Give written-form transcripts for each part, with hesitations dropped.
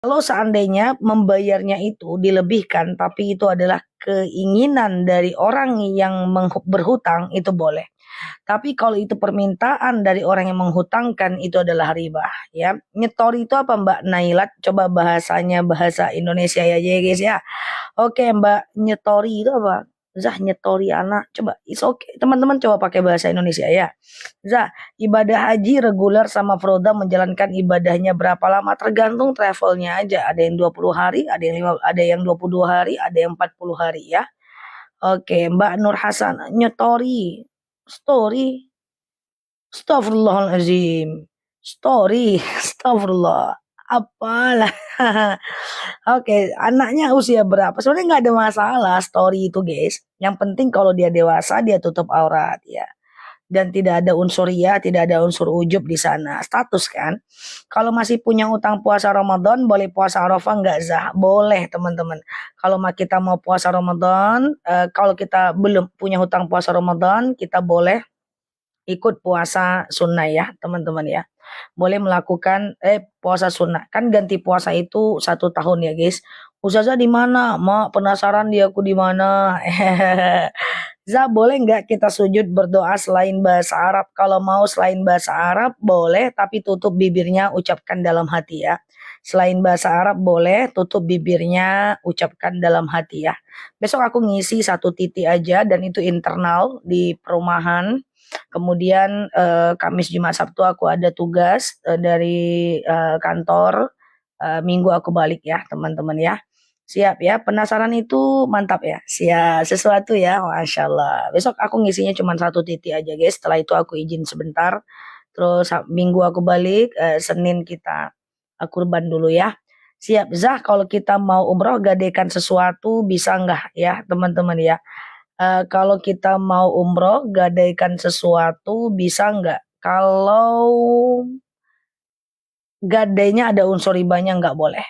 Kalau seandainya membayarnya itu dilebihkan, tapi itu adalah keinginan dari orang yang berhutang, itu boleh. Tapi kalau itu permintaan dari orang yang menghutangkan, itu adalah riba, ya. Nyetori itu apa, Mbak Nailat? Coba bahasanya, bahasa Indonesia ya, guys ya. Oke, Mbak, nyetori itu apa? Zah, nyetori anak. Coba, it's okay. Teman-teman coba pakai bahasa Indonesia ya. Zah, ibadah haji reguler sama Froda menjalankan ibadahnya berapa lama? Tergantung travelnya aja. Ada yang 20 hari, ada yang 22 hari, ada yang 40 hari ya. Oke, Mbak Nur Hasan, nyetori. Story. Astagfirullahalazim. Story. Astagfirullah. Apalah. Oke, anaknya usia berapa? Sebenarnya nggak ada masalah story itu, guys. Yang penting kalau dia dewasa, dia tutup aurat ya. Dan tidak ada unsur ya, tidak ada unsur ujub di sana. Status kan. Kalau masih punya utang puasa Ramadan, boleh puasa Arafah nggak, Zah? Boleh, teman-teman. Kalau kita mau puasa Ramadan, kalau kita belum punya hutang puasa Ramadan, kita boleh ikut puasa sunnah ya, teman-teman ya. Boleh melakukan puasa sunnah. Kan ganti puasa itu 1 tahun ya, guys. Ustazah di mana? Mak penasaran dia aku di mana. Za, boleh nggak kita sujud berdoa selain bahasa Arab? Kalau mau selain bahasa Arab boleh, tapi tutup bibirnya, ucapkan dalam hati ya. Selain bahasa Arab boleh, tutup bibirnya, ucapkan dalam hati ya. Besok aku ngisi 1 titik aja dan itu internal di perumahan. Kemudian Kamis, Jumat, Sabtu aku ada tugas dari kantor. Minggu aku balik ya, teman-teman ya. Siap ya, penasaran itu mantap ya. Siap, sesuatu ya, Masya Allah. Besok aku ngisinya cuma 1 titik aja, guys. Setelah itu aku izin sebentar. Terus Minggu aku balik, Senin kita kurban dulu ya. Siap, Zah, kalau kita mau umroh gadekan sesuatu bisa nggak ya, teman-teman ya. Kalau kita mau umroh gadaikan sesuatu bisa nggak? Kalau gadainya ada unsur ribanya nggak boleh.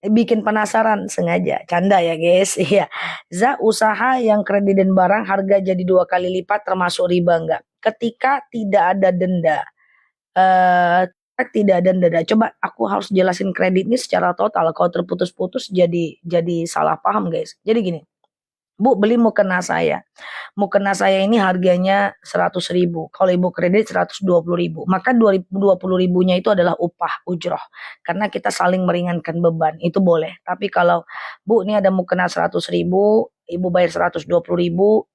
Bikin penasaran sengaja, canda ya guys. Iya. Za, usaha yang kredit dan barang harga jadi 2 kali lipat termasuk riba nggak? Ketika tidak ada denda. Eh tidak ada denda. Coba aku harus jelasin kredit ini secara total. Kalau terputus-putus jadi salah paham guys. Jadi gini. Bu, beli mukena saya. Mukena saya ini harganya 100.000. Kalau ibu kredit 120.000. Maka 20.000-nya itu adalah upah, ujroh. Karena kita saling meringankan beban. Itu boleh. Tapi kalau, Bu, ini ada mukena 100.000, ibu bayar 120.000.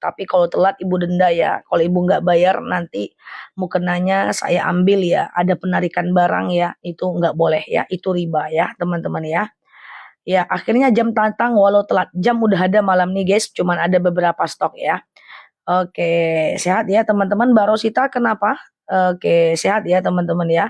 Tapi kalau telat ibu denda ya. Kalau ibu nggak bayar nanti mukenanya saya ambil ya. Ada penarikan barang ya. Itu nggak boleh ya. Itu riba ya, teman-teman ya. Ya, akhirnya jam datang walau telat. Jam udah ada malam nih guys, cuman ada beberapa stok ya. Oke, sehat ya teman-teman. Mbak Rosita kenapa? Oke, sehat ya teman-teman ya.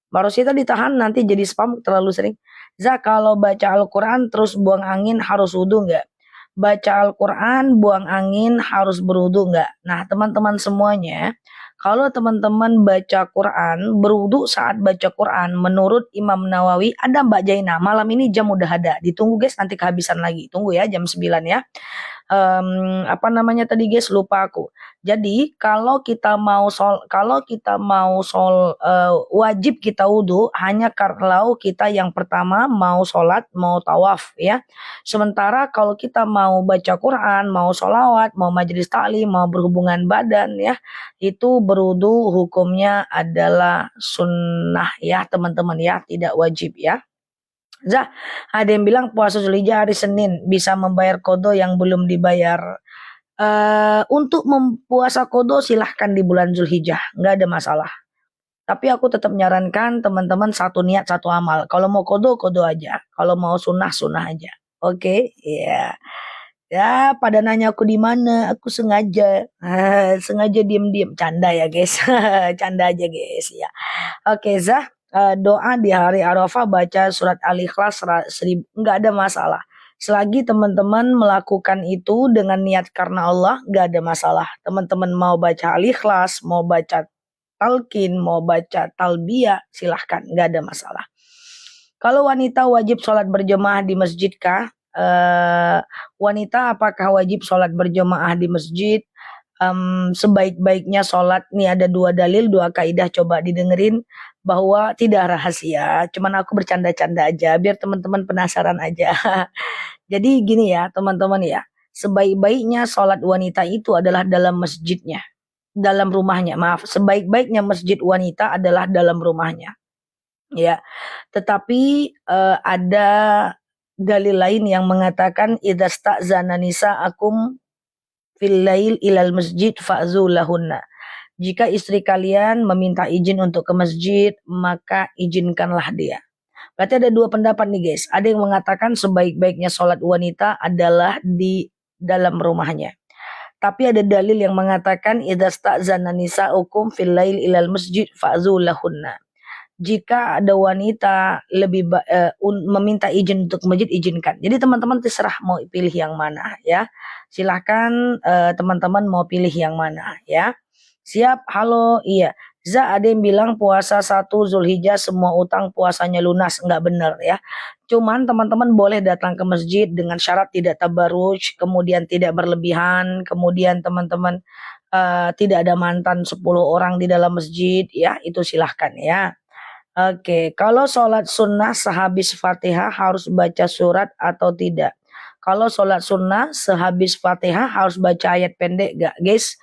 Mbak Rosita ditahan nanti jadi spam terlalu sering. Za, kalau baca Al-Quran terus buang angin harus wudhu nggak? Baca Al-Quran, buang angin harus berwudhu nggak? Nah teman-teman semuanya, kalau teman-teman baca Quran, berwudhu saat baca Quran, menurut Imam Nawawi, ada Mbak Jaina, malam ini jam udah ada. Ditunggu guys, nanti kehabisan lagi. Tunggu ya, jam 9 ya. Apa namanya tadi guys, lupa aku. Jadi kalau kita mau wajib kita wudhu hanya kalau kita yang pertama mau sholat, mau tawaf ya. Sementara kalau kita mau baca Quran, mau sholawat, mau majelis taklim, mau berhubungan badan ya, itu berwudhu hukumnya adalah sunnah ya teman-teman ya, tidak wajib ya. Zah, ada yang bilang puasa Zulhijjah hari Senin bisa membayar kodo yang belum dibayar. Untuk puasa kodo silahkan di bulan Zulhijjah, nggak ada masalah. Tapi aku tetap menyarankan teman-teman satu niat satu amal. Kalau mau kodo kodo aja, kalau mau sunnah sunnah aja. Oke, ya. Ya, pada nanya aku di mana, aku sengaja, sengaja diem-diem, canda ya guys, canda aja guys ya. Oke, Zah, doa di hari Arafah baca surat Al-Ikhlas 1000, nggak ada masalah. Selagi teman-teman melakukan itu dengan niat karena Allah, nggak ada masalah. Teman-teman mau baca Al-Ikhlas, mau baca talqin, mau baca talbiyah, silahkan, nggak ada masalah. Kalau wanita wajib sholat berjemaah di masjid kah? Wanita apakah wajib sholat berjemaah di masjid? Sebaik-baiknya sholat, nih ada 2 dalil, 2 kaidah, coba didengerin. bahwa tidak rahasia, cuman aku bercanda-canda aja biar teman-teman penasaran aja. Jadi gini ya teman-teman ya, sebaik-baiknya sholat wanita itu adalah dalam masjidnya, dalam rumahnya, maaf, sebaik-baiknya masjid wanita adalah dalam rumahnya, ya. Tetapi ada dalil lain yang mengatakan idza sta'zana nisa'akum fil lail ilal masjid fa'zulahunna. Jika istri kalian meminta izin untuk ke masjid, maka izinkanlah dia. Berarti ada dua pendapat nih guys. Ada yang mengatakan sebaik-baiknya sholat wanita adalah di dalam rumahnya. Tapi ada dalil yang mengatakan idza sta'zana nisa'ukum fil lail ilal masjid fa'zulahunna. Jika ada wanita meminta izin untuk ke masjid, izinkan. Jadi teman-teman terserah mau pilih yang mana ya. Silahkan teman-teman mau pilih yang mana ya. Siap, halo, iya. Za, ada yang bilang puasa 1 Zulhijjah semua utang puasanya lunas. Enggak benar ya. Cuman teman-teman boleh datang ke masjid dengan syarat tidak tabarruj, kemudian tidak berlebihan, kemudian teman-teman tidak ada mantan 10 orang di dalam masjid ya, itu silahkan ya. Oke, kalau sholat sunnah sehabis Fatihah harus baca surat atau tidak? Kalau sholat sunnah sehabis Fatihah harus baca ayat pendek gak guys?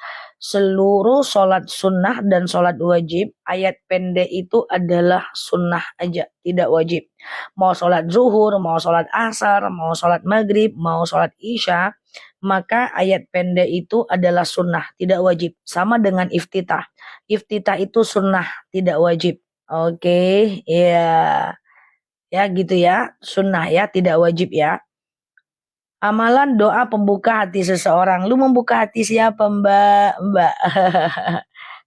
Seluruh sholat sunnah dan sholat wajib, ayat pendek itu adalah sunnah aja, tidak wajib. Mau sholat zuhur, mau sholat asar, mau sholat maghrib, mau sholat isya, maka ayat pendek itu adalah sunnah, tidak wajib. Sama dengan iftitah. Iftitah itu sunnah, tidak wajib. Oke, ya. Ya gitu ya, sunnah ya, tidak wajib ya. Amalan doa pembuka hati seseorang. Lu membuka hati siapa mbak? Mbak.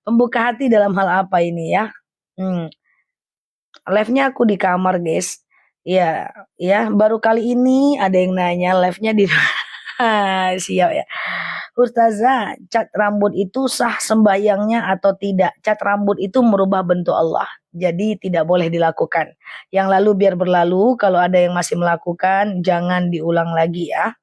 Pembuka hati dalam hal apa ini ya? Live-nya aku di kamar guys. Ya, ya baru kali ini ada yang nanya live-nya di siap ya. Ustazah, cat rambut itu sah sembahyangnya atau tidak? Cat rambut itu merubah bentuk Allah. Jadi tidak boleh dilakukan. Yang lalu biar berlalu, kalau ada yang masih melakukan, jangan diulang lagi ya.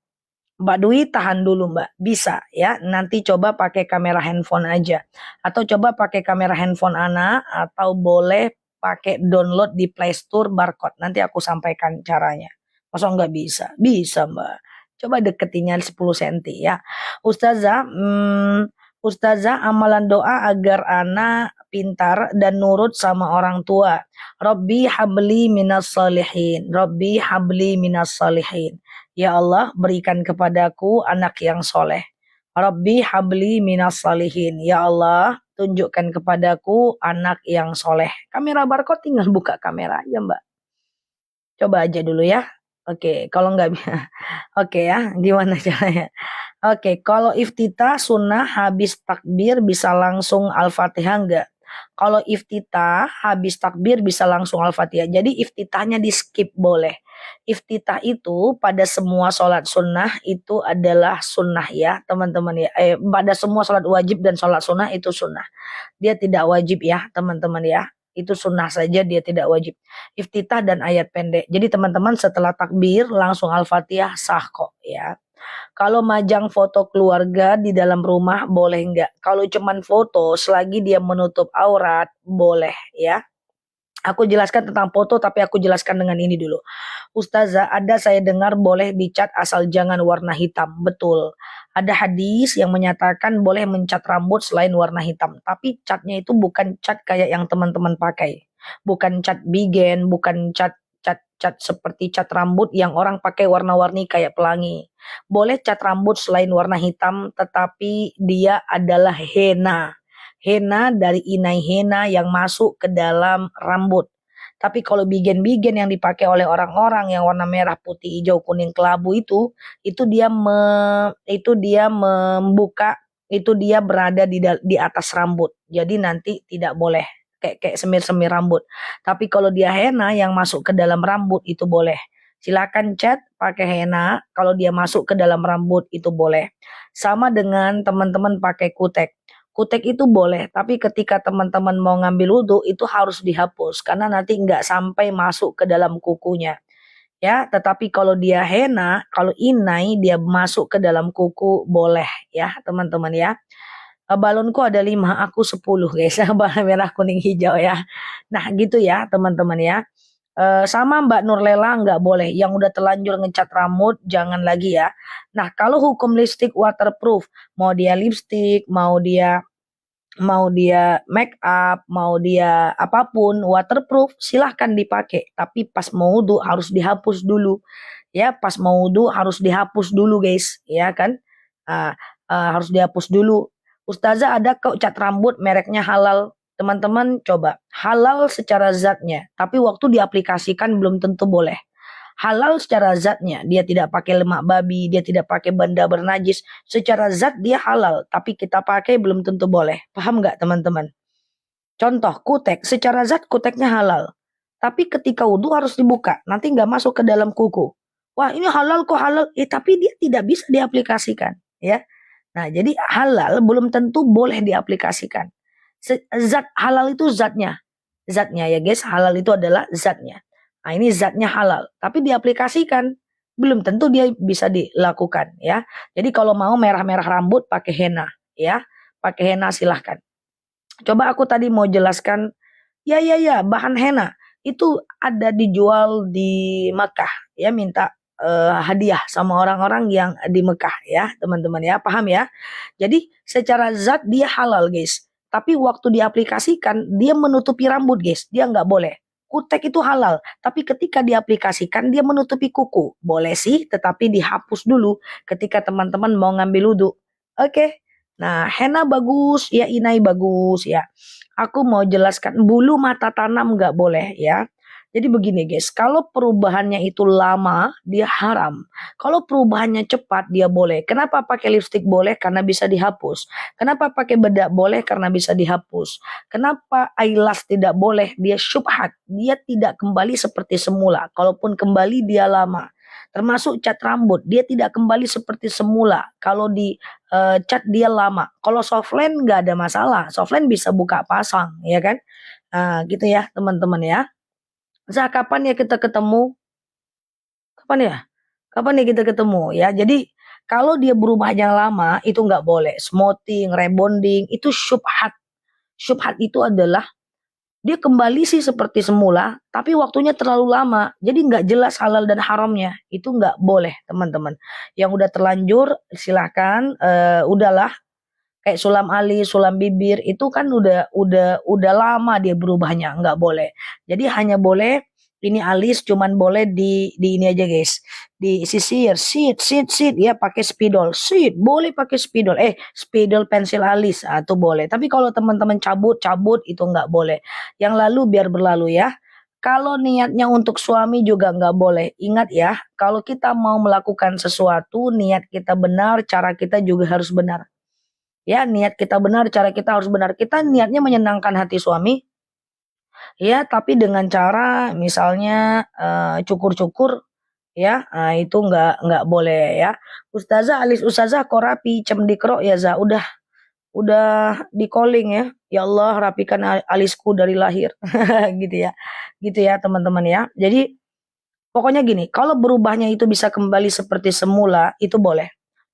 Mbak Dwi tahan dulu Mbak, bisa ya. Nanti coba pakai kamera handphone aja. Atau coba pakai kamera handphone Ana, atau boleh pakai download di Play Store barcode. Nanti aku sampaikan caranya. Masa nggak bisa? Bisa Mbak. Coba deketinnya 10 cm ya. Ustazah, Ustazah, amalan doa agar anak pintar dan nurut sama orang tua. Rabbi habli minas salihin. Rabbi habli minas salihin. Ya Allah, berikan kepadaku anak yang soleh. Rabbi habli minas salihin. Ya Allah, tunjukkan kepadaku anak yang soleh. Kamera barcode tinggal buka kamera aja Mbak. Coba aja dulu ya. Oke, kalau nggak bisa. Oke ya, gimana caranya? Oke, kalau iftitah sunnah habis takbir bisa langsung Al-Fatihah enggak? Kalau iftitah habis takbir bisa langsung Al-Fatihah. Jadi iftitahnya di skip boleh. Iftitah itu pada semua sholat sunnah itu adalah sunnah ya teman-teman ya. Pada semua sholat wajib dan sholat sunnah itu sunnah. Dia tidak wajib ya teman-teman ya. Itu sunnah saja, dia tidak wajib. Iftitah dan ayat pendek. Jadi teman-teman setelah takbir langsung Al-Fatihah sah kok ya. Kalau majang foto keluarga di dalam rumah boleh enggak? Kalau cuman foto selagi dia menutup aurat boleh ya. Aku jelaskan tentang foto tapi aku jelaskan dengan ini dulu. Ustazah, ada saya dengar boleh dicat asal jangan warna hitam. Betul. Ada hadis yang menyatakan boleh mencat rambut selain warna hitam. Tapi catnya itu bukan cat kayak yang teman-teman pakai. Bukan cat bigen, bukan cat seperti cat rambut yang orang pakai warna-warni kayak pelangi. Boleh cat rambut selain warna hitam tetapi dia adalah henna. Henna dari inai henna yang masuk ke dalam rambut. Tapi kalau bigen-bigen yang dipakai oleh orang-orang yang warna merah, putih, hijau, kuning, kelabu itu dia membuka, itu dia berada di atas rambut. Jadi nanti tidak boleh kayak semir-semir rambut. Tapi kalau dia henna yang masuk ke dalam rambut itu boleh. Silakan cat pakai henna, kalau dia masuk ke dalam rambut itu boleh. Sama dengan teman-teman pakai kutek. Kutek itu boleh, tapi ketika teman-teman mau ngambil wudhu itu harus dihapus karena nanti nggak sampai masuk ke dalam kukunya. Ya, tetapi kalau dia henna, kalau inai dia masuk ke dalam kuku boleh ya teman-teman ya. balonku ada 5, aku 10 guys. Balon merah, kuning, hijau ya. Nah gitu ya teman-teman ya. Sama Mbak Nurlela nggak boleh. Yang udah terlanjur ngecat rambut jangan lagi ya. Nah kalau hukum lipstick waterproof, mau dia lipstick, mau dia make up, mau dia apapun waterproof, silahkan dipakai. Tapi pas mau wudhu harus dihapus dulu. Ya, pas mau wudhu harus dihapus dulu guys, ya kan? Ah, harus dihapus dulu. Ustazah ada kok cat rambut mereknya halal. Teman-teman coba, halal secara zatnya, tapi waktu diaplikasikan belum tentu boleh. Halal secara zatnya, dia tidak pakai lemak babi, dia tidak pakai benda bernajis. Secara zat dia halal, tapi kita pakai belum tentu boleh. Paham nggak teman-teman? Contoh, kutek. Secara zat kuteknya halal. Tapi ketika wudhu harus dibuka. Nanti nggak masuk ke dalam kuku. Wah ini halal kok halal. Tapi dia tidak bisa diaplikasikan. Ya. Nah jadi halal belum tentu boleh diaplikasikan. Zat halal itu zatnya. Zatnya ya guys. Halal itu adalah zatnya. Nah ini zatnya halal. Tapi diaplikasikan. Belum tentu dia bisa dilakukan. Ya. Jadi kalau mau merah-merah rambut pakai henna. Ya. Pakai henna silahkan. Coba aku tadi mau jelaskan, ya bahan henna itu ada dijual di Mekah ya, minta hadiah sama orang-orang yang di Mekah ya teman-teman ya, paham ya. Jadi secara zat dia halal guys, tapi waktu diaplikasikan dia menutupi rambut guys, dia nggak boleh. Kutek itu halal, tapi ketika diaplikasikan dia menutupi kuku. Boleh sih, tetapi dihapus dulu ketika teman-teman mau ngambil wudhu. Oke. Nah, henna bagus, ya inai bagus ya. Aku mau jelaskan bulu mata tanam nggak boleh ya. Jadi begini guys, kalau perubahannya itu lama, dia haram. Kalau perubahannya cepat, dia boleh. Kenapa pakai lipstick boleh? Karena bisa dihapus. Kenapa pakai bedak boleh? Karena bisa dihapus. Kenapa eyelash tidak boleh? Dia syubhat. Dia tidak kembali seperti semula. Kalaupun kembali, dia lama. Termasuk cat rambut, dia tidak kembali seperti semula. Kalau di cat dia lama. Kalau softline nggak ada masalah. Softline bisa buka pasang, ya kan? Gitu ya teman-teman ya. Kapan ya kita ketemu? Kapan ya? Kapan ya kita ketemu ya? Jadi kalau dia berubahnya lama itu nggak boleh. Smoothing, rebonding itu syubhat. Syubhat itu adalah dia kembali sih seperti semula, tapi waktunya terlalu lama. Jadi nggak jelas halal dan haramnya. Itu nggak boleh teman-teman. Yang udah terlanjur silahkan, udahlah. Kayak sulam alis, sulam bibir itu kan udah lama dia berubahnya, nggak boleh. Jadi hanya boleh ini alis cuman boleh di ini aja guys. Disisir, sit ya pakai spidol. Sit, boleh pakai spidol. Spidol pensil alis itu boleh. Tapi kalau teman-teman cabut itu nggak boleh. Yang lalu biar berlalu ya. Kalau niatnya untuk suami juga nggak boleh. Ingat ya, kalau kita mau melakukan sesuatu, niat kita benar, cara kita juga harus benar. Ya, niat kita benar, cara kita harus benar. Kita niatnya menyenangkan hati suami, ya, tapi dengan cara misalnya cukur-cukur, ya, itu nggak boleh ya. Ustazah, alis ustazah kok rapi, cemdikro ya za, udah di calling ya. Ya Allah, rapikan alisku dari lahir, gitu ya teman-teman ya. Jadi pokoknya gini, kalau berubahnya itu bisa kembali seperti semula, itu boleh.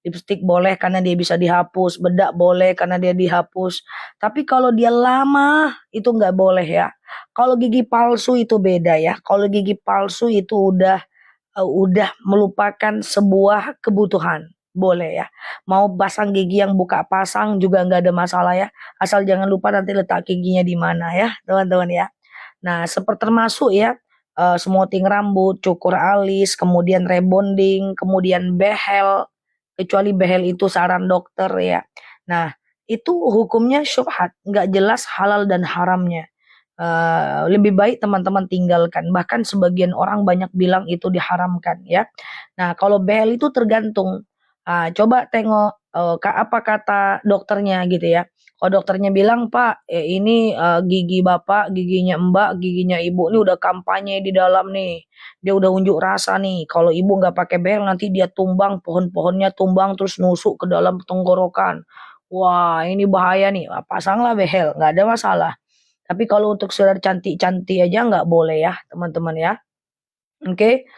Lipstick boleh karena dia bisa dihapus, bedak boleh karena dia dihapus. Tapi kalau dia lama, itu nggak boleh ya. Kalau gigi palsu itu beda ya. Kalau gigi palsu itu udah melupakan sebuah kebutuhan. Boleh ya. Mau pasang gigi yang buka pasang juga nggak ada masalah ya. Asal jangan lupa nanti letak giginya di mana ya, teman-teman ya. Nah, seperti termasuk ya, smoothing rambut, cukur alis, kemudian rebonding, kemudian behel, kecuali behel itu saran dokter ya. Nah, itu hukumnya syubhat, nggak jelas halal dan haramnya. Lebih baik teman-teman tinggalkan. Bahkan sebagian orang banyak bilang itu diharamkan ya. Nah, kalau behel itu tergantung. Coba tengok apa kata dokternya gitu ya. Kalau dokternya bilang, Pak, ini gigi bapak, giginya mbak, giginya ibu ini udah kampanye di dalam nih. Dia udah unjuk rasa nih. Kalau ibu nggak pakai behel nanti dia tumbang, pohon-pohonnya tumbang terus nusuk ke dalam tenggorokan. Wah, ini bahaya nih. Pasanglah behel, nggak ada masalah. Tapi kalau untuk saudara cantik-cantik aja nggak boleh ya, teman-teman ya. Oke.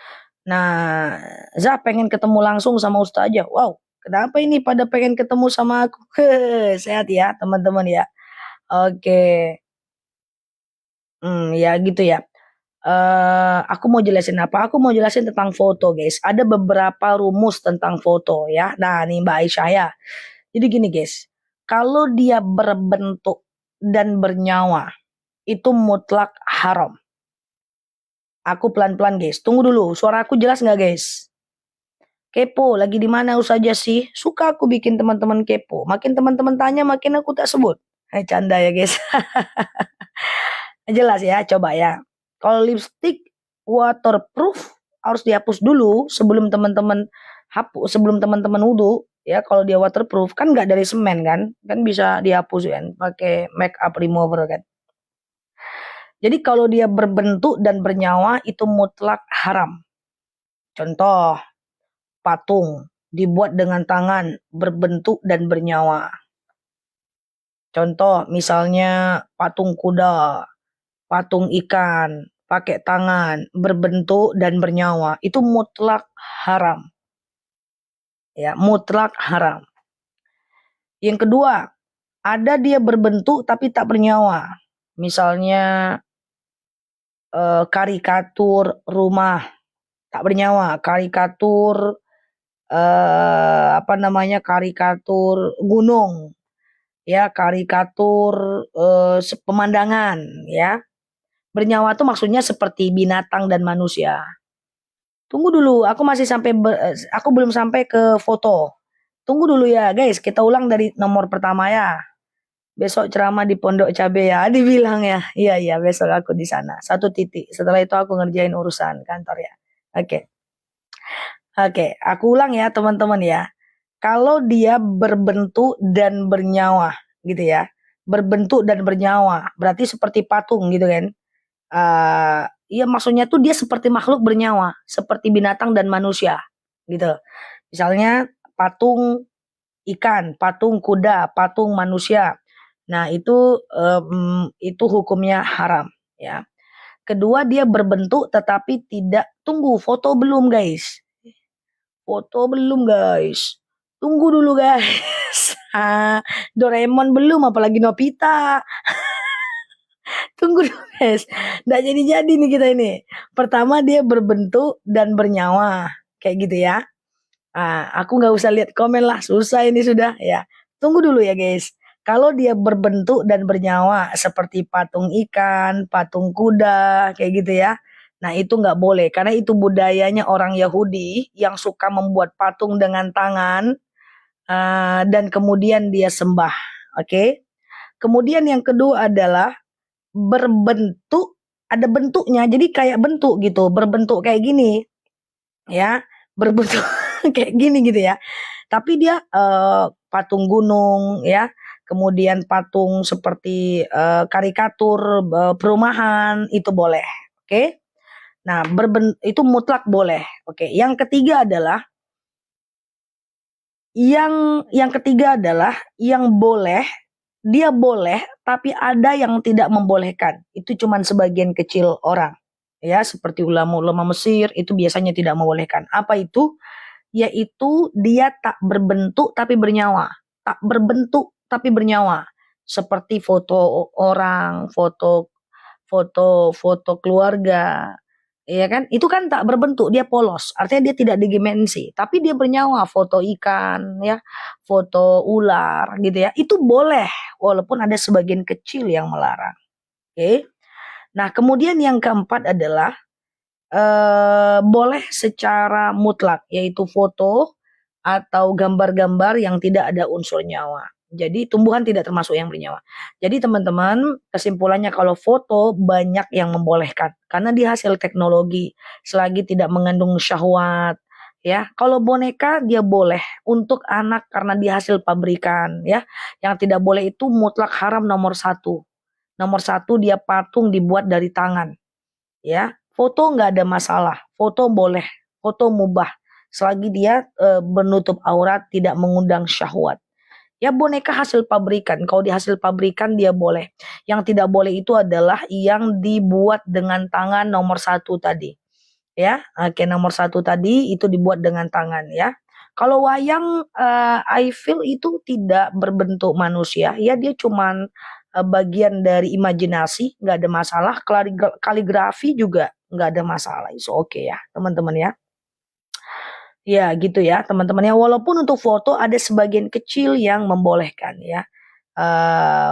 Nah, Zah pengen ketemu langsung sama Ustazah. Wow, Kenapa ini pada pengen ketemu sama aku? Sehat ya teman-teman ya. Oke. Ya gitu ya. Aku mau jelasin apa? Aku mau jelasin tentang foto, guys. Ada beberapa rumus tentang foto ya. Nah, nih Mbak Aisyah ya. Jadi gini, guys. Kalau dia berbentuk dan bernyawa, itu mutlak haram. Aku pelan-pelan, guys. Tunggu dulu. Suara aku jelas nggak, guys? Kepo, lagi di mana saja sih? Suka aku bikin teman-teman kepo. Makin teman-teman tanya, makin aku tak sebut. Canda ya, guys. Jelas ya, coba ya. Kalau lipstick waterproof harus dihapus dulu sebelum teman-teman wudhu ya. Kalau dia waterproof kan nggak dari semen kan bisa dihapus kan pakai make up remover kan. Jadi kalau dia berbentuk dan bernyawa itu mutlak haram. Contoh, patung dibuat dengan tangan, berbentuk dan bernyawa. Contoh misalnya patung kuda, patung ikan, pakai tangan, berbentuk dan bernyawa, itu mutlak haram. Ya, mutlak haram. Yang kedua, ada dia berbentuk tapi tak bernyawa. Misalnya karikatur rumah tak bernyawa, karikatur karikatur gunung, ya, karikatur pemandangan, ya. Bernyawa tuh maksudnya seperti binatang dan manusia. Tunggu dulu, aku belum sampai ke foto. Tunggu dulu ya, guys. Kita ulang dari nomor pertama ya. Besok ceramah di Pondok Cabe ya, dibilang ya. Iya, besok aku di sana. 1 titik. Setelah itu aku ngerjain urusan kantor ya. Oke, aku ulang ya teman-teman ya. Kalau dia berbentuk dan bernyawa gitu ya. Berbentuk dan bernyawa, berarti seperti patung gitu kan. Iya maksudnya tuh dia seperti makhluk bernyawa, seperti binatang dan manusia gitu. Misalnya patung ikan, patung kuda, patung manusia. Nah, itu hukumnya haram ya. Kedua, dia berbentuk tetapi tidak, tunggu, foto belum guys. Foto belum guys. Tunggu dulu guys. Doraemon belum, apalagi Nobita. Tunggu dulu guys. Nggak jadi-jadi nih kita ini. Pertama dia berbentuk dan bernyawa. Kayak gitu ya. Aku nggak usah lihat komen lah. Susah ini sudah ya. Tunggu dulu ya guys. Kalau dia berbentuk dan bernyawa seperti patung ikan, patung kuda, kayak gitu ya. Nah itu nggak boleh. Karena itu budayanya orang Yahudi yang suka membuat patung dengan tangan. Dan kemudian dia sembah. Oke. Kemudian yang kedua adalah berbentuk, ada bentuknya, jadi kayak bentuk gitu, berbentuk kayak gini ya, berbentuk kayak gini gitu ya, tapi dia patung gunung ya, kemudian patung seperti karikatur perumahan itu boleh. Oke. Nah, itu mutlak boleh. Oke. Yang ketiga adalah yang boleh, dia boleh tapi ada yang tidak membolehkan. Itu cuman sebagian kecil orang. Ya, seperti ulama-ulama Mesir itu biasanya tidak membolehkan. Apa itu? Yaitu dia tak berbentuk tapi bernyawa. Tak berbentuk tapi bernyawa. Seperti foto orang, foto keluarga, ya kan? Itu kan tak berbentuk, dia polos. Artinya dia tidak dimensi, tapi dia bernyawa. Foto ikan, ya, foto ular, gitu ya. Itu boleh, walaupun ada sebagian kecil yang melarang. Oke. Nah, kemudian yang keempat adalah boleh secara mutlak, yaitu foto atau gambar-gambar yang tidak ada unsur nyawa. Jadi tumbuhan tidak termasuk yang bernyawa. Jadi teman-teman, kesimpulannya kalau foto banyak yang membolehkan karena dia hasil teknologi selagi tidak mengandung syahwat ya. Kalau boneka dia boleh untuk anak karena dia hasil pabrikan ya. Yang tidak boleh itu mutlak haram nomor 1. Nomor 1 dia patung dibuat dari tangan ya. Foto nggak ada masalah, foto boleh, foto mubah selagi dia menutup aurat, tidak mengundang syahwat. Ya boneka hasil pabrikan, kalau di hasil pabrikan dia boleh. Yang tidak boleh itu adalah yang dibuat dengan tangan nomor 1 tadi. Ya, oke, nomor 1 tadi itu dibuat dengan tangan ya. Kalau wayang I feel itu tidak berbentuk manusia, ya dia cuman bagian dari imajinasi, nggak ada masalah. Kaligrafi juga nggak ada masalah, itu oke ya teman-teman ya. Ya gitu ya teman-teman ya, walaupun untuk foto ada sebagian kecil yang membolehkan ya,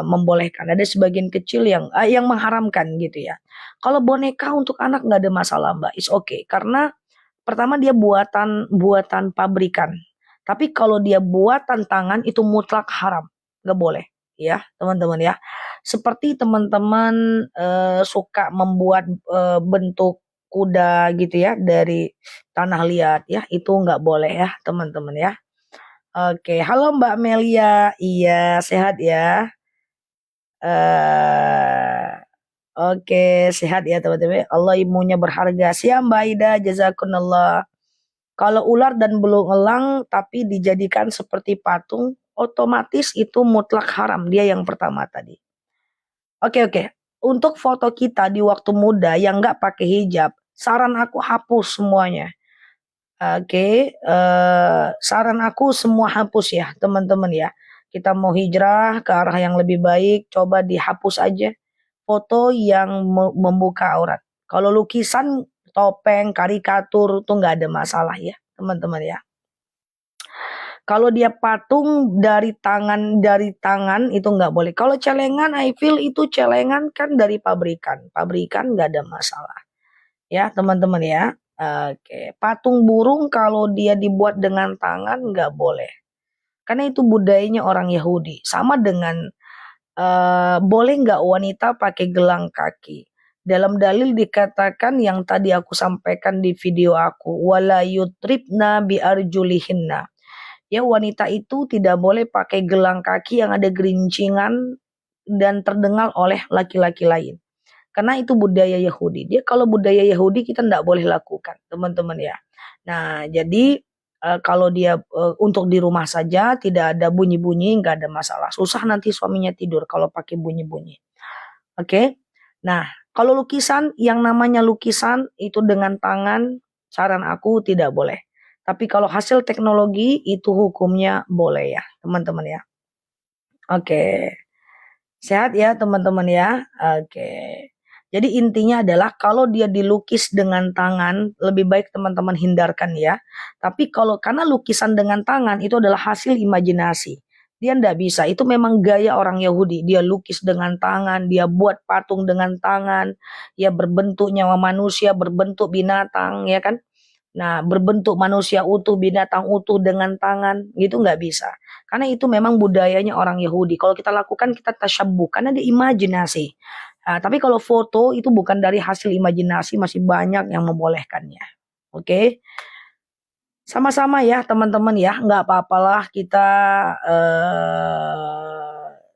membolehkan, ada sebagian kecil yang mengharamkan gitu ya. Kalau boneka untuk anak nggak ada masalah Mbak, is oke, karena pertama dia buatan buatan pabrikan. Tapi kalau dia buatan tangan itu mutlak haram, nggak boleh ya teman-teman ya. Seperti teman-teman suka membuat bentuk kuda gitu ya dari tanah liat ya, itu nggak boleh ya teman-teman ya. Oke, halo Mbak Melia, iya sehat ya. eh oke sehat ya teman-teman. Allah ilmunya berharga. Siap Mbak Ida, jazakumullah. Kalau ular dan belulang elang tapi dijadikan seperti patung, otomatis itu mutlak haram. Dia yang pertama tadi. Oke oke. Untuk foto kita di waktu muda yang nggak pakai hijab, saran aku hapus semuanya. Oke, saran aku semua hapus ya teman-teman ya. Kita mau hijrah ke arah yang lebih baik, coba dihapus aja foto yang membuka aurat. Kalau lukisan, topeng, karikatur tuh nggak ada masalah ya teman-teman ya. Kalau dia patung dari tangan itu nggak boleh. Kalau celengan, I feel itu celengan kan dari pabrikan. Pabrikan nggak ada masalah. Ya teman-teman ya. Oke, patung burung kalau dia dibuat dengan tangan nggak boleh. Karena itu budayanya orang Yahudi. Sama dengan boleh nggak wanita pakai gelang kaki. Dalam dalil dikatakan yang tadi aku sampaikan di video aku. Wala yutribna biarjulihinna. Ya wanita itu tidak boleh pakai gelang kaki yang ada gerincingan dan terdengar oleh laki-laki lain. Karena itu budaya Yahudi. Dia kalau budaya Yahudi kita tidak boleh lakukan, teman-teman ya. Nah, jadi kalau dia untuk di rumah saja tidak ada bunyi-bunyi, nggak ada masalah. Susah nanti suaminya tidur kalau pakai bunyi-bunyi. Oke. Nah, kalau lukisan yang namanya lukisan itu dengan tangan, saran aku tidak boleh. Tapi kalau hasil teknologi itu hukumnya boleh ya, teman-teman ya. Oke. Sehat ya teman-teman ya. Oke. Jadi intinya adalah kalau dia dilukis dengan tangan, lebih baik teman-teman hindarkan ya. Tapi kalau karena lukisan dengan tangan itu adalah hasil imajinasi. Dia ndak bisa, itu memang gaya orang Yahudi. Dia lukis dengan tangan, dia buat patung dengan tangan, ya berbentuk nyawa manusia, berbentuk binatang ya kan. Nah, berbentuk manusia utuh, binatang utuh dengan tangan, gitu nggak bisa. Karena itu memang budayanya orang Yahudi. Kalau kita lakukan, kita tasyabbuh, karena dia imajinasi. Nah, tapi kalau foto itu bukan dari hasil imajinasi, masih banyak yang membolehkannya. Oke, sama-sama ya teman-teman ya, nggak apa-apalah kita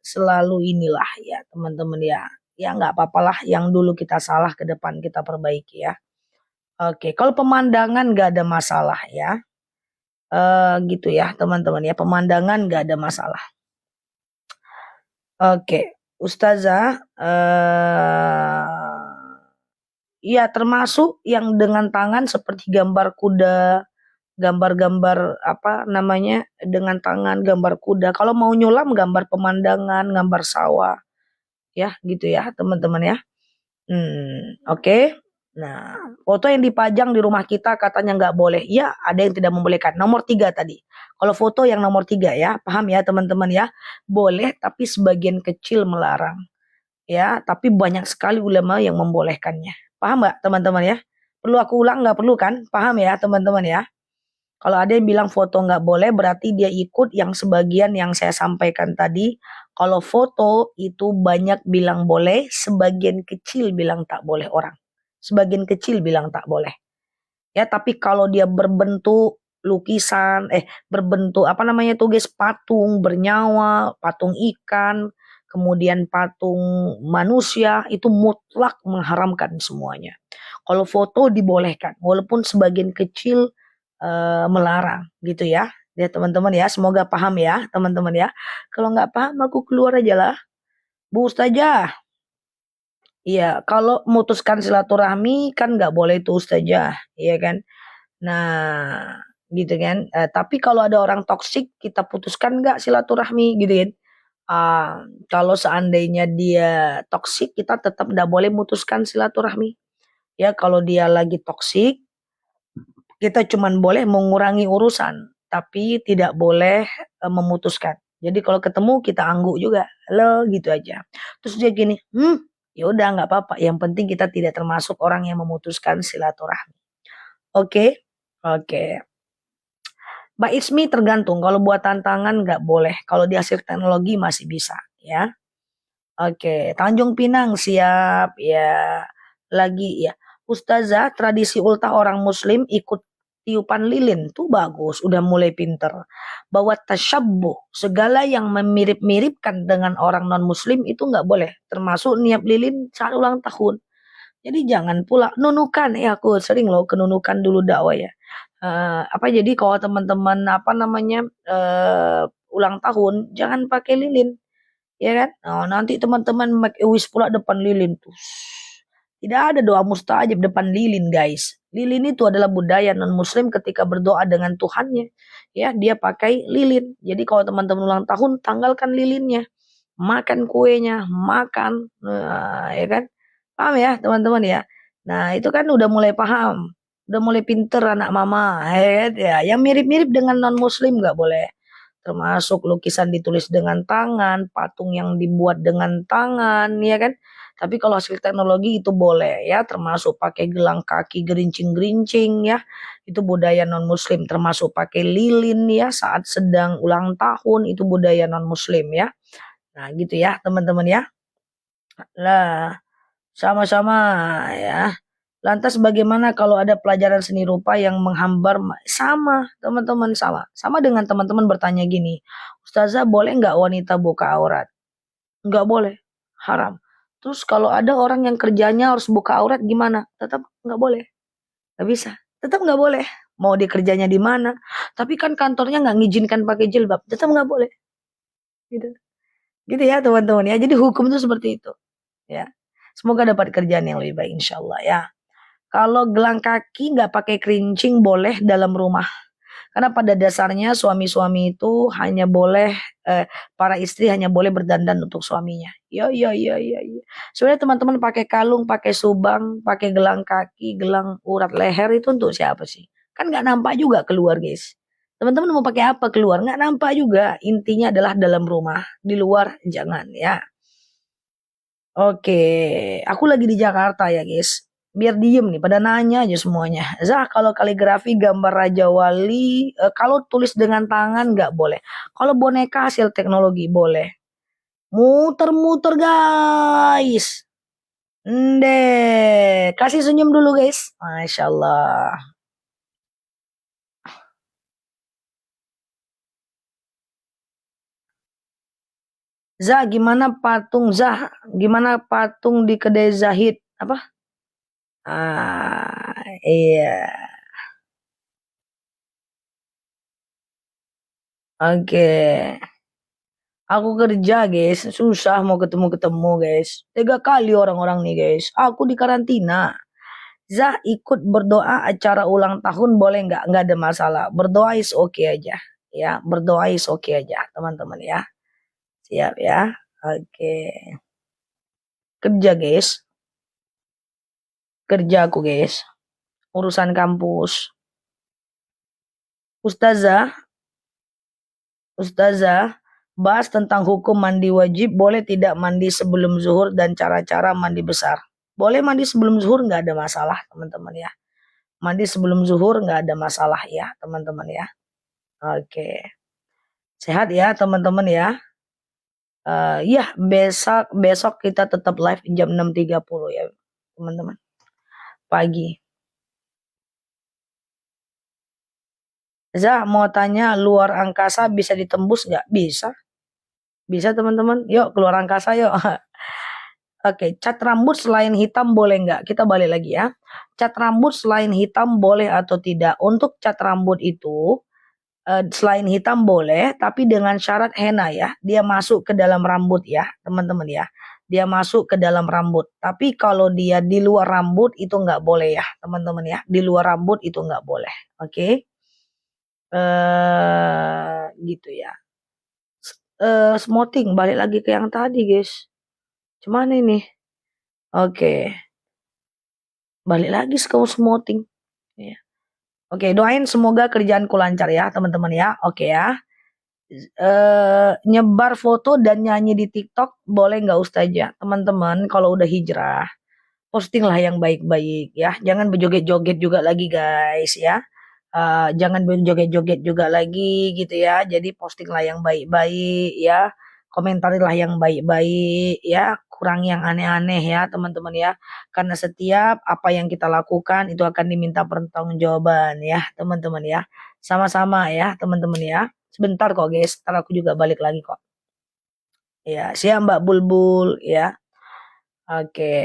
selalu inilah ya teman-teman ya. Ya nggak apa-apalah yang dulu kita salah ke depan kita perbaiki ya. Oke, kalau pemandangan nggak ada masalah ya. Gitu ya teman-teman ya, pemandangan nggak ada masalah. Oke, Ustazah, ya termasuk yang dengan tangan seperti gambar kuda, gambar-gambar apa namanya dengan tangan, gambar kuda. Kalau mau nyulam gambar pemandangan, gambar sawah, ya gitu ya teman-teman ya. Oke. Nah, foto yang dipajang di rumah kita katanya nggak boleh. Ya, ada yang tidak membolehkan. Nomor 3 tadi. Kalau foto yang nomor 3 ya, paham ya teman-teman ya. Boleh tapi sebagian kecil melarang. Ya, tapi banyak sekali ulama yang membolehkannya. Paham nggak teman-teman ya? Perlu aku ulang nggak perlu kan? Paham ya teman-teman ya? Kalau ada yang bilang foto nggak boleh, berarti dia ikut yang sebagian yang saya sampaikan tadi. Kalau foto itu banyak bilang boleh, sebagian kecil bilang tak boleh orang. Sebagian kecil bilang tak boleh. Ya, tapi kalau dia berbentuk lukisan, berbentuk apa namanya tuh guys, patung bernyawa, patung ikan, kemudian patung manusia, itu mutlak mengharamkan semuanya. Kalau foto dibolehkan, walaupun sebagian kecil melarang gitu ya. Ya teman-teman ya, semoga paham ya teman-teman ya. Kalau nggak paham aku keluar aja lah. Bu Ustazah. Iya, kalau memutuskan silaturahmi kan nggak boleh itu Ustazah, iya kan. Nah, gitu kan. Tapi kalau ada orang toksik, kita putuskan nggak silaturahmi, gitu kan. Kalau seandainya dia toksik, kita tetap nggak boleh mutuskan silaturahmi. Ya, kalau dia lagi toksik, kita cuman boleh mengurangi urusan, tapi tidak boleh memutuskan. Jadi kalau ketemu kita angguk juga, halo gitu aja. Terus dia gini, ya udah nggak apa-apa. Yang penting kita tidak termasuk orang yang memutuskan silaturahmi. Oke, oke. Mbak Ismi tergantung. Kalau buat tantangan nggak boleh. Kalau di hasil teknologi masih bisa, ya. Oke, Tanjung Pinang siap ya. Lagi ya. Ustazah, tradisi ultah orang muslim ikut tiupan lilin tuh bagus, udah mulai pinter. Bahwa tasyabbuh, segala yang memirip-miripkan dengan orang non muslim itu nggak boleh, termasuk niap lilin saat ulang tahun. Jadi jangan pula nunukan, ya aku sering loh kenunukan dulu dakwah ya. Apa jadi kalau teman-teman apa namanya ulang tahun jangan pakai lilin, ya kan? Nah, nanti teman-teman make a wish pula depan lilin tuh. Tidak ada doa mustajab depan lilin, guys. Lilin itu adalah budaya non-muslim ketika berdoa dengan Tuhannya. Ya, dia pakai lilin. Jadi kalau teman-teman ulang tahun, tanggalkan lilinnya. Makan kuenya, makan. Nah, ya kan? Paham ya, teman-teman ya? Nah, itu kan udah mulai paham. Udah mulai pinter anak mama. Ya, kan? Ya, yang mirip-mirip dengan non-muslim nggak boleh. Termasuk lukisan ditulis dengan tangan, patung yang dibuat dengan tangan, ya kan? Tapi kalau hasil teknologi itu boleh ya, termasuk pakai gelang kaki gerincing-gerincing ya. Itu budaya non-muslim, termasuk pakai lilin ya saat sedang ulang tahun, itu budaya non-muslim ya. Nah, gitu ya, teman-teman ya. Lah, sama-sama ya. Lantas bagaimana kalau ada pelajaran seni rupa yang menghambar? Sama, teman-teman, sama. Sama dengan teman-teman bertanya gini, Ustazah boleh nggak wanita buka aurat? Nggak boleh, haram. Terus kalau ada orang yang kerjanya harus buka aurat gimana? Tetap nggak boleh, nggak bisa. Tetap nggak boleh. Mau dia kerjanya di mana? Tapi kan kantornya nggak ngizinkan pakai jilbab, tetap nggak boleh. Gitu, gitu ya teman-teman ya. Jadi hukum itu seperti itu. Ya, semoga dapat kerjaan yang lebih baik, insya Allah ya. Kalau gelang kaki nggak pakai kerincing boleh dalam rumah. Karena pada dasarnya suami-suami itu hanya boleh para istri hanya boleh berdandan untuk suaminya. Ya ya ya ya ya. Sebenarnya teman-teman pakai kalung, pakai subang, pakai gelang kaki, gelang urat leher itu untuk siapa sih? Kan nggak nampak juga keluar, guys. Teman-teman mau pakai apa keluar? Nggak nampak juga. Intinya adalah dalam rumah, di luar jangan ya. Oke, aku lagi di Jakarta ya guys. Biar diem nih, pada nanya aja semuanya. Zah, kalau kaligrafi gambar Raja Wali, kalau tulis dengan tangan nggak boleh. Kalau boneka hasil teknologi boleh. Muter-muter guys. Kasih senyum dulu guys. Masya Allah. Zah, gimana patung di kedai Zahid? Apa? Iya. Oke. Aku kerja guys, susah mau ketemu-ketemu guys. 3 kali orang-orang nih guys. Aku di karantina. Zah ikut berdoa acara ulang tahun boleh nggak? Nggak ada masalah. Berdoa is oke aja. Ya, berdoa is oke aja teman-teman ya. Siap ya. Oke. Kerja guys. Kerja aku guys. Urusan kampus. Ustazah, Ustazah, bahas tentang hukum mandi wajib, boleh tidak mandi sebelum zuhur dan cara-cara mandi besar. Boleh mandi sebelum zuhur, nggak ada masalah teman-teman ya. Mandi sebelum zuhur nggak ada masalah ya teman-teman ya. Oke. Sehat ya teman-teman ya. Ya besok besok kita tetap live jam 6.30 ya teman-teman. Pagi. Zah mau tanya luar angkasa bisa ditembus nggak? Bisa. Bisa teman-teman. Yuk keluar angkasa yuk. Oke, cat rambut selain hitam boleh nggak? Kita balik lagi ya. Cat rambut selain hitam boleh atau tidak? Untuk cat rambut itu selain hitam boleh, tapi dengan syarat henna ya. Dia masuk ke dalam rambut ya, teman-teman ya. Dia masuk ke dalam rambut. Tapi kalau dia di luar rambut itu nggak boleh ya, teman-teman ya. Di luar rambut itu nggak boleh. Oke. Gitu ya. Smoting balik lagi ke yang tadi guys. Cuman ini. Oke. Balik lagi ke smoting. Ya. Oke, doain semoga kerjaanku lancar ya teman-teman ya. Oke ya. Nyebar foto dan nyanyi di TikTok boleh nggak Ustazah? Teman-teman kalau udah hijrah postinglah yang baik-baik ya. Jangan berjoget-joget juga lagi guys ya. Jangan berjoget-joget juga lagi gitu ya. Jadi postinglah yang baik-baik ya. Komentarilah yang baik-baik ya. Kurang yang aneh-aneh ya teman-teman ya. Karena setiap apa yang kita lakukan itu akan diminta pertanggungjawaban ya teman-teman ya. Sama-sama ya teman-teman ya. Sebentar kok guys, ntar aku juga balik lagi kok. Ya, siap Mbak Bulbul ya. Oke.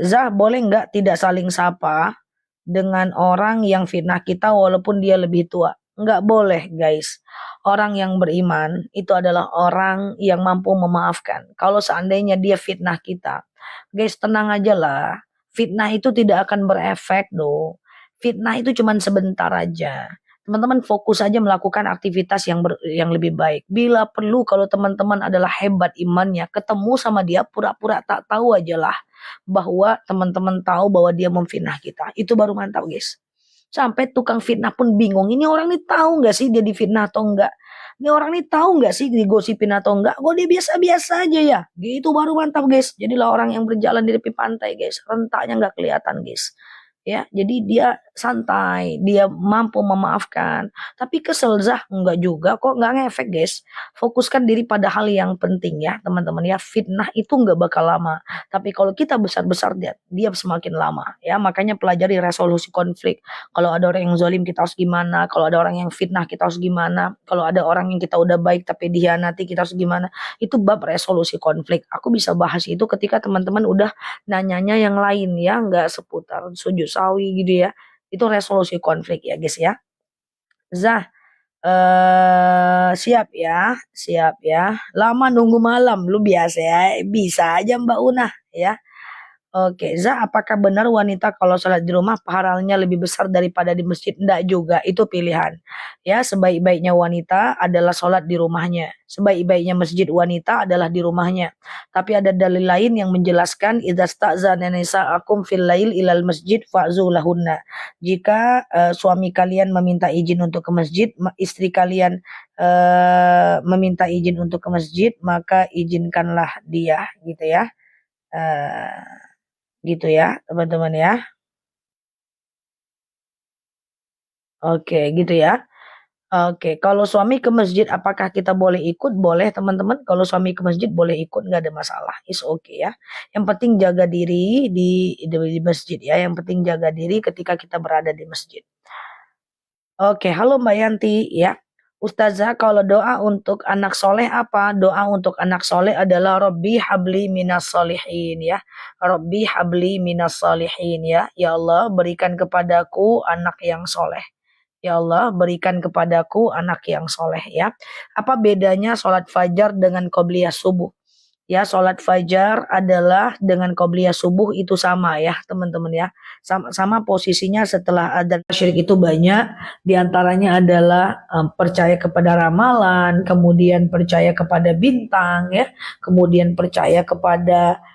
Zah boleh nggak tidak saling sapa dengan orang yang fitnah kita walaupun dia lebih tua? Nggak boleh guys. Orang yang beriman itu adalah orang yang mampu memaafkan. Kalau seandainya dia fitnah kita, guys tenang aja lah. Fitnah itu tidak akan berefek doh. Fitnah itu cuma sebentar aja. Teman-teman fokus aja melakukan aktivitas yang lebih baik. Bila perlu kalau teman-teman adalah hebat imannya, ketemu sama dia pura-pura tak tahu aja lah bahwa teman-teman tahu bahwa dia memfitnah kita. Itu baru mantap guys. Sampai tukang fitnah pun bingung. Ini orang ini tahu nggak sih dia difitnah atau enggak? Ini orang ini tahu nggak sih digosipin atau enggak? Kok dia biasa-biasa aja ya? Gitu baru mantap guys. Jadilah orang yang berjalan di tepi pantai guys. Rentaknya nggak kelihatan guys. Ya, jadi dia santai, dia mampu memaafkan. Tapi kesel Zah enggak juga kok, enggak ngefek guys. Fokuskan diri pada hal yang penting ya teman-teman ya. Fitnah itu enggak bakal lama. Tapi kalau kita besar-besar dia semakin lama ya. Makanya pelajari resolusi konflik. Kalau ada orang yang zalim kita harus gimana? Kalau ada orang yang fitnah kita harus gimana? Kalau ada orang yang kita udah baik tapi dikhianati kita harus gimana? Itu bab resolusi konflik. Aku bisa bahas itu ketika teman-teman udah nanyanya yang lain ya, nggak seputar sujud sawi gitu ya. Itu resolusi konflik ya guys ya. Zah, siap ya, siap ya. Lama nunggu malam, lu biasa ya, bisa aja Mbak Una ya. Oke, Zah, apakah benar wanita kalau sholat di rumah pahalanya lebih besar daripada di masjid? Enggak juga, itu pilihan. Ya, sebaik-baiknya wanita adalah sholat di rumahnya. Sebaik-baiknya masjid wanita adalah di rumahnya. Tapi ada dalil lain yang menjelaskan idza sta'zana nisa'akum fil lail ilal masjid fa'zu lahunna. Jika suami kalian meminta izin untuk ke masjid, istri kalian meminta izin untuk ke masjid, maka izinkanlah dia gitu ya. Gitu ya teman-teman ya. Oke gitu ya. Oke, kalau suami ke masjid apakah kita boleh ikut? Boleh teman-teman. Kalau suami ke masjid boleh ikut, nggak ada masalah. Is oke ya. Yang penting jaga diri di masjid ya. Yang penting jaga diri ketika kita berada di masjid. Oke, halo Mbak Yanti ya. Ustazah, kalau doa untuk anak soleh apa? Doa untuk anak soleh adalah Rabbi habli minas solihin ya. Rabbi habli minas solihin ya. Ya Allah berikan kepadaku anak yang soleh. Ya Allah berikan kepadaku anak yang soleh ya. Apa bedanya sholat fajar dengan qobliyah subuh? Ya, sholat fajar adalah dengan qobliyah subuh itu sama ya teman-teman ya. Sama posisinya setelah adzan syirik itu banyak. Di antaranya adalah percaya kepada ramalan, kemudian percaya kepada bintang ya, kemudian percaya kepada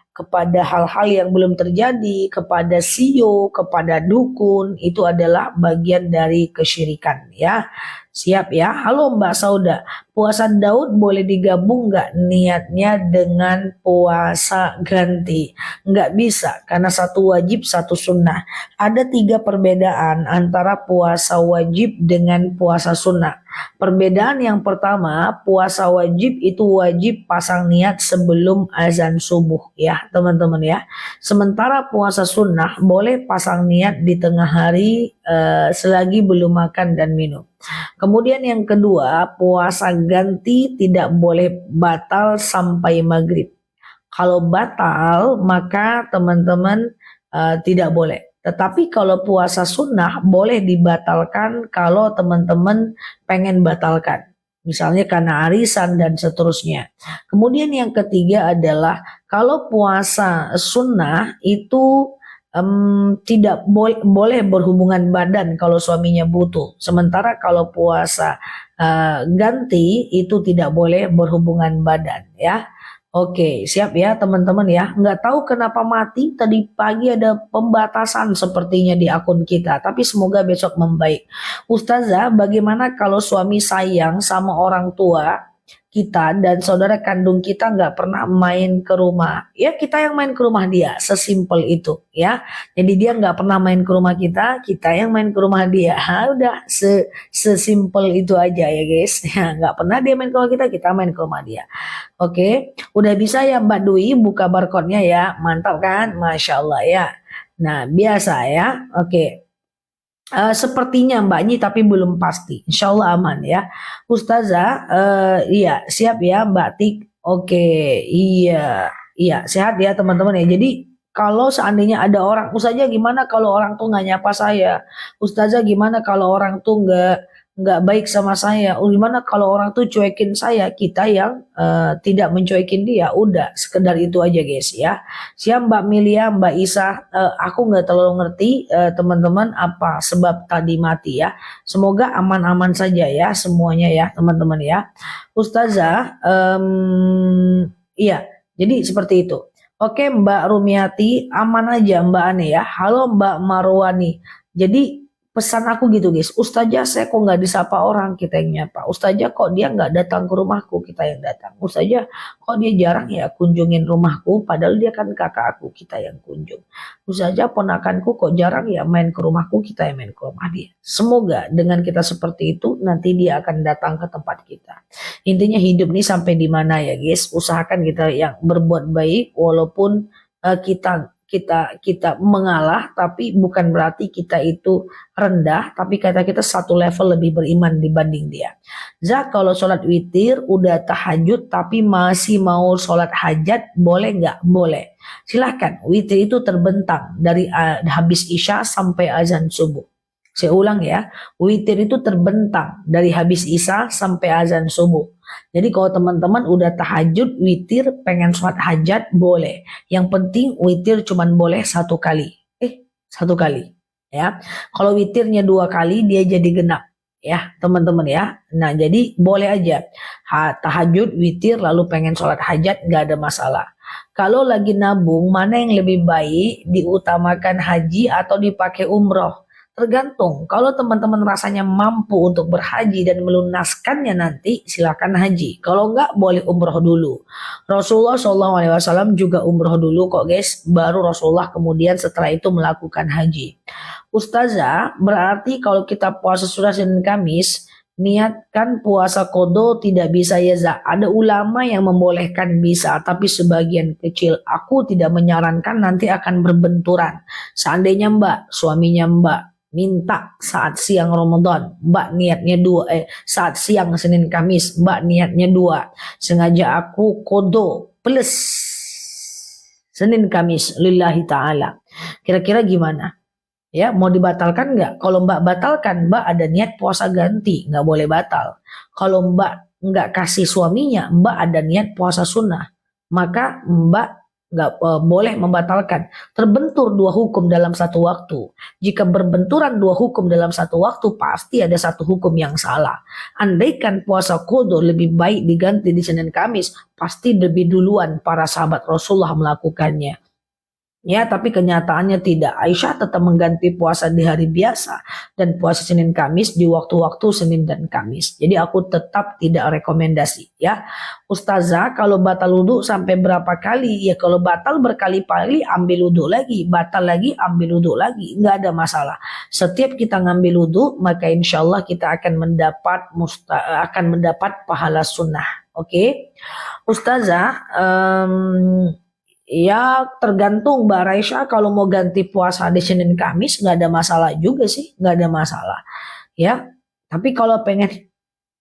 hal-hal yang belum terjadi, kepada sio, kepada dukun, itu adalah bagian dari kesyirikan ya. Siap ya. Halo Mbak Sauda, puasa Daud boleh digabung nggak niatnya dengan puasa ganti? Nggak bisa, karena satu wajib, satu sunnah. Ada 3 perbedaan antara puasa wajib dengan puasa sunnah. Perbedaan yang pertama, puasa wajib itu wajib pasang niat sebelum azan subuh ya teman-teman ya. Sementara puasa sunnah boleh pasang niat di tengah hari selagi belum makan dan minum. Kemudian yang kedua, puasa ganti tidak boleh batal sampai maghrib. Kalau batal, maka teman-teman tidak boleh. Tetapi kalau puasa sunnah boleh dibatalkan kalau teman-teman pengen batalkan. Misalnya karena arisan dan seterusnya. Kemudian yang ketiga adalah kalau puasa sunnah itu tidak boleh berhubungan badan kalau suaminya butuh. Sementara kalau puasa ganti itu tidak boleh berhubungan badan ya. Oke, siap ya teman-teman ya. Nggak tahu kenapa mati tadi pagi, ada pembatasan sepertinya di akun kita, tapi semoga besok membaik. Ustazah, bagaimana kalau suami sayang sama orang tua kita dan saudara kandung kita nggak pernah main ke rumah? Ya kita yang main ke rumah dia, sesimpel itu ya. Jadi dia nggak pernah main ke rumah kita, kita yang main ke rumah dia. Ha, udah sesimpel itu aja ya guys. Ya, nggak pernah dia main ke rumah kita, kita main ke rumah dia. Oke, udah bisa ya Mbak Dwi buka barcode-nya ya, mantap kan? Masya Allah ya. Nah biasa ya, oke. Sepertinya Mbak Nyi tapi belum pasti. Insya Allah aman ya. Ustazah, iya siap ya Mbak Tik. Oke, iya, iya sehat ya teman-teman ya. Jadi kalau seandainya ada orang, Ustazah gimana kalau orang tuh nggak nyapa saya? Ustazah gimana kalau orang tuh nggak baik sama saya? Gimana kalau orang tuh cuekin saya? Kita yang tidak mencuekin dia, udah sekedar itu aja guys ya. Siap Mbak Milia, Mbak Isa, aku nggak terlalu ngerti teman-teman apa sebab tadi mati ya. Semoga aman-aman saja ya semuanya ya teman-teman ya. Ustazah, iya, jadi seperti itu. Oke Mbak Rumiati, aman aja Mbak Ane ya. Halo Mbak Marwani. Jadi pesan aku gitu guys, Ustazah saya kok nggak disapa orang, kita yang nyapa. Ustazah kok dia nggak datang ke rumahku, kita yang datang. Ustazah kok dia jarang ya kunjungin rumahku, padahal dia kan kakak aku, kita yang kunjung. Ustazah ponakanku kok jarang ya main ke rumahku, kita yang main ke rumah dia. Semoga dengan kita seperti itu nanti dia akan datang ke tempat kita. Intinya hidup nih sampai di mana ya guys, usahakan kita yang berbuat baik walaupun kita mengalah, tapi bukan berarti kita itu rendah, tapi kata kita satu level lebih beriman dibanding dia. Zak, kalau sholat witir udah tahajud tapi masih mau sholat hajat boleh nggak? Boleh. Silahkan, witir itu terbentang dari habis isya sampai azan subuh. Saya ulang ya, witir itu terbentang dari habis isya sampai azan subuh. Jadi kalau teman-teman udah tahajud, witir, pengen sholat hajat, boleh. Yang penting witir cuman boleh satu kali. Satu kali. Ya. Kalau witirnya 2 kali, dia jadi genap. Ya teman-teman ya. Nah jadi boleh aja. Tahajud, witir, lalu pengen sholat hajat, nggak ada masalah. Kalau lagi nabung, mana yang lebih baik diutamakan haji atau dipakai umroh? Tergantung, kalau teman-teman rasanya mampu untuk berhaji dan melunaskannya nanti silakan haji. Kalau enggak boleh umroh dulu. Rasulullah SAW juga umroh dulu kok guys. Baru Rasulullah kemudian setelah itu melakukan haji. Ustazah, berarti kalau kita puasa surah Senin Kamis, niatkan puasa kodo tidak bisa ya Za. Ada ulama yang membolehkan bisa, tapi sebagian kecil. Aku tidak menyarankan, nanti akan berbenturan. Seandainya Mbak, suaminya Mbak minta saat siang Ramadan, Mbak niatnya 2, saat siang Senin Kamis, Mbak niatnya 2, sengaja aku kodo plus Senin Kamis lillahi ta'ala. Kira-kira gimana? Ya, mau dibatalkan nggak? Kalau Mbak batalkan, Mbak ada niat puasa ganti, nggak boleh batal. Kalau Mbak nggak kasih suaminya, Mbak ada niat puasa sunnah, maka Mbak nggak boleh membatalkan. Terbentur 2 hukum dalam satu waktu. Jika berbenturan 2 hukum dalam satu waktu, pasti ada satu hukum yang salah. Andaikan puasa qadha lebih baik diganti di Senin Kamis, pasti lebih duluan para sahabat Rasulullah melakukannya. Ya, tapi kenyataannya tidak. Aisyah tetap mengganti puasa di hari biasa dan puasa Senin Kamis di waktu-waktu Senin dan Kamis. Jadi aku tetap tidak rekomendasi ya. Ustazah, kalau batal wudhu sampai berapa kali? Ya kalau batal berkali-kali ambil wudhu lagi, batal lagi ambil wudhu lagi, nggak ada masalah. Setiap kita ngambil wudhu maka insya Allah kita akan mendapat pahala sunnah. Oke, Ustazah. Ya tergantung Mbak Raisya, kalau mau ganti puasa di Senin Kamis nggak ada masalah juga sih, nggak ada masalah ya. Tapi kalau pengen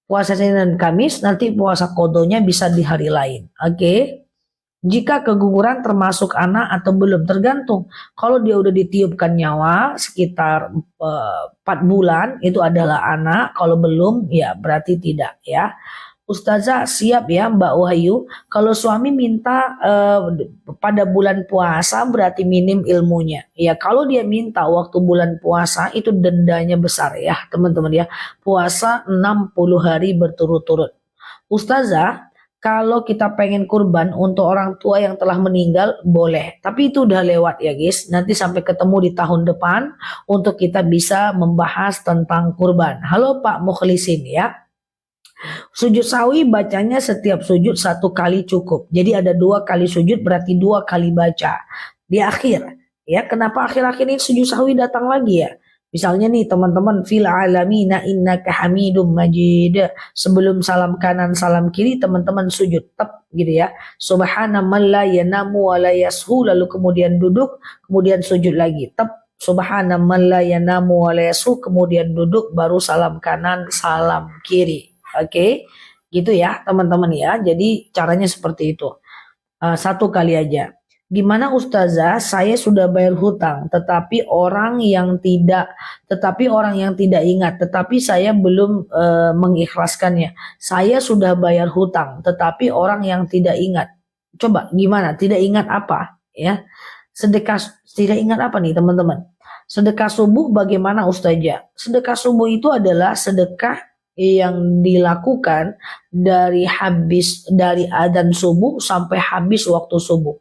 puasa Senin Kamis nanti puasa kodonya bisa di hari lain. Oke. Jika keguguran termasuk anak atau belum, tergantung. Kalau dia udah ditiupkan nyawa sekitar 4 bulan itu adalah anak, kalau belum ya berarti tidak ya. Ustazah siap ya Mbak Wahyu. Kalau suami minta pada bulan puasa berarti minim ilmunya. Ya kalau dia minta waktu bulan puasa itu dendanya besar ya teman-teman ya. Puasa 60 hari berturut-turut. Ustazah, kalau kita pengen kurban untuk orang tua yang telah meninggal boleh. Tapi itu udah lewat ya guys. Nanti sampai ketemu di tahun depan untuk kita bisa membahas tentang kurban. Halo Pak Mukhlisin ya. Sujud sawi bacanya setiap sujud 1 kali cukup. Jadi ada 2 kali sujud berarti 2 kali baca. Di akhir. Ya, kenapa akhir-akhir ini sujud sawi datang lagi ya? Misalnya nih teman-teman fil alamina innaka hamidum majid. Sebelum salam kanan salam kiri teman-teman sujud tep gitu ya. Subhana man la yanamu wa la yashu, lalu kemudian duduk, kemudian sujud lagi tep. Subhana man la yanamu wa la yashu, kemudian duduk baru salam kanan salam kiri. Oke, gitu ya teman-teman ya. Jadi caranya seperti itu. 1 kali aja. Gimana Ustazah? Saya sudah bayar hutang, tetapi orang yang tidak ingat, tetapi saya belum mengikhlaskannya. Saya sudah bayar hutang, tetapi orang yang tidak ingat. Coba gimana? Tidak ingat apa? Ya, sedekah tidak ingat apa nih teman-teman? Sedekah subuh bagaimana Ustazah? Sedekah subuh itu adalah sedekah yang dilakukan dari adzan subuh sampai habis waktu subuh.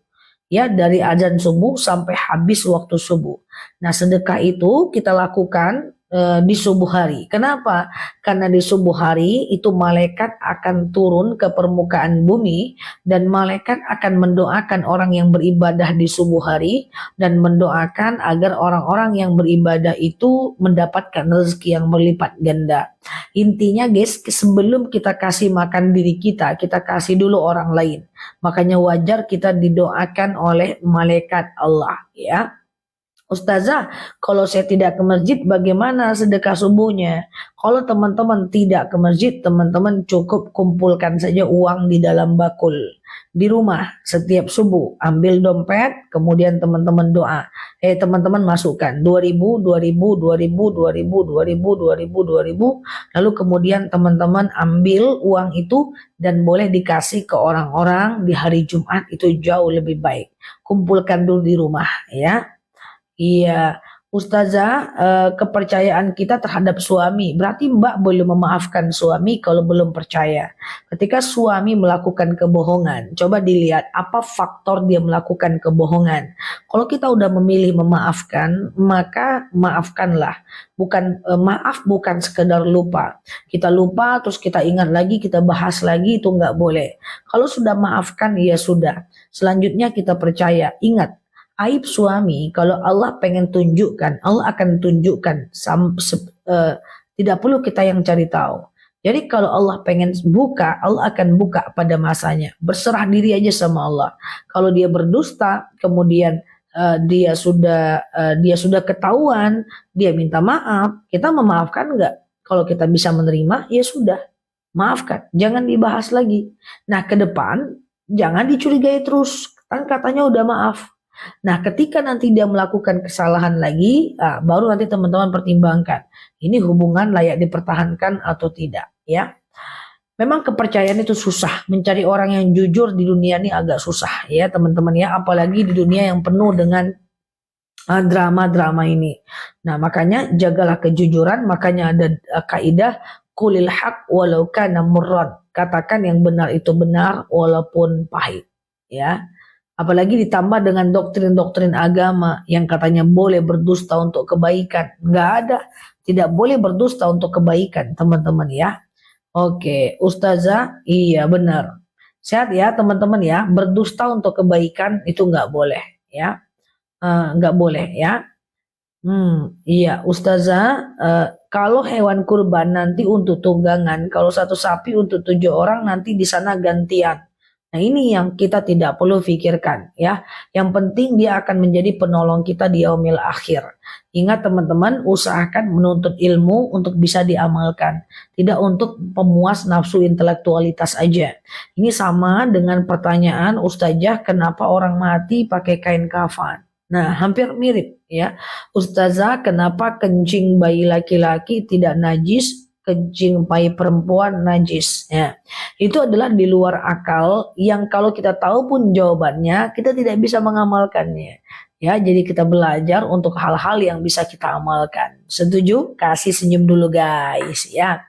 Ya, dari adzan subuh sampai habis waktu subuh. Nah, sedekah itu kita lakukan di subuh hari. Kenapa? Karena di subuh hari itu malaikat akan turun ke permukaan bumi dan malaikat akan mendoakan orang yang beribadah di subuh hari dan mendoakan agar orang-orang yang beribadah itu mendapatkan rezeki yang berlipat ganda. Intinya guys, sebelum kita kasih makan diri kita kasih dulu orang lain. Makanya wajar kita didoakan oleh malaikat Allah ya. Ustazah, kalau saya tidak ke masjid bagaimana sedekah subuhnya? Kalau teman-teman tidak ke masjid, teman-teman cukup kumpulkan saja uang di dalam bakul. Di rumah setiap subuh, ambil dompet, kemudian teman-teman doa. Teman-teman masukkan 2000, 2000, 2000, 2000, 2000, 2000, 2000. Lalu kemudian teman-teman ambil uang itu dan boleh dikasih ke orang-orang di hari Jumat, itu jauh lebih baik. Kumpulkan dulu di rumah ya. Iya, Ustazah, kepercayaan kita terhadap suami, berarti Mbak belum memaafkan suami kalau belum percaya. Ketika suami melakukan kebohongan, coba dilihat apa faktor dia melakukan kebohongan. Kalau kita udah memilih memaafkan, maka maafkanlah. Maaf bukan sekedar lupa. Kita lupa terus kita ingat lagi, kita bahas lagi, itu nggak boleh. Kalau sudah maafkan, ya sudah. Selanjutnya kita percaya, ingat. Aib suami kalau Allah pengen tunjukkan, Allah akan tunjukkan, tidak perlu kita yang cari tahu. Jadi kalau Allah pengen buka, Allah akan buka pada masanya. Berserah diri aja sama Allah. Kalau dia berdusta, kemudian dia sudah ketahuan, dia minta maaf, kita memaafkan enggak? Kalau kita bisa menerima, ya sudah, maafkan, jangan dibahas lagi. Nah, ke depan jangan dicurigai terus, kan katanya udah maaf. Nah, ketika nanti dia melakukan kesalahan lagi, baru nanti teman-teman pertimbangkan, ini hubungan layak dipertahankan atau tidak, ya. Memang kepercayaan itu susah, mencari orang yang jujur di dunia ini agak susah, ya teman-teman ya, apalagi di dunia yang penuh dengan drama-drama ini. Nah, makanya jagalah kejujuran, makanya ada kaidah qulil haq walau kana murran. Katakan yang benar itu benar walaupun pahit, ya. Apalagi ditambah dengan doktrin-doktrin agama yang katanya boleh berdusta untuk kebaikan. Nggak ada. Tidak boleh berdusta untuk kebaikan, teman-teman ya. Oke, Ustazah, iya benar. Sehat ya, teman-teman ya. Berdusta untuk kebaikan itu nggak boleh ya. Nggak boleh ya. Iya, Ustazah, kalau hewan kurban nanti untuk tunggangan, kalau 1 sapi untuk 7 orang nanti di sana gantian. Nah, ini yang kita tidak perlu pikirkan ya. Yang penting dia akan menjadi penolong kita di yaumil akhir. Ingat teman-teman, usahakan menuntut ilmu untuk bisa diamalkan. Tidak untuk pemuas nafsu intelektualitas aja. Ini sama dengan pertanyaan Ustazah, kenapa orang mati pakai kain kafan? Nah, hampir mirip ya. Ustazah, kenapa kencing bayi laki-laki tidak najis kejimpai perempuan najis ya. Itu adalah di luar akal yang kalau kita tahu pun jawabannya kita tidak bisa mengamalkannya. Ya, jadi kita belajar untuk hal-hal yang bisa kita amalkan. Setuju? Kasih senyum dulu guys ya.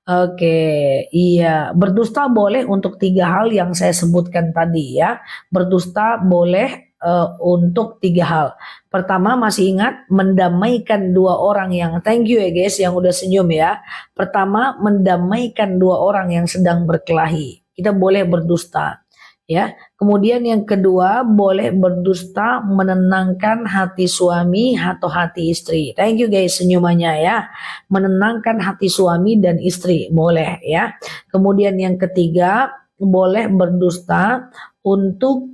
Oke, iya. Berdusta boleh untuk 3 hal yang saya sebutkan tadi ya. Berdusta boleh untuk 3 hal. Pertama, masih ingat mendamaikan 2 orang yang thank you ya guys yang udah senyum ya. Pertama, mendamaikan 2 orang yang sedang berkelahi. Kita boleh berdusta. Ya, kemudian yang kedua boleh berdusta menenangkan hati suami atau hati istri. Thank you guys senyumannya ya. Menenangkan hati suami dan istri boleh ya. Kemudian yang ketiga boleh berdusta untuk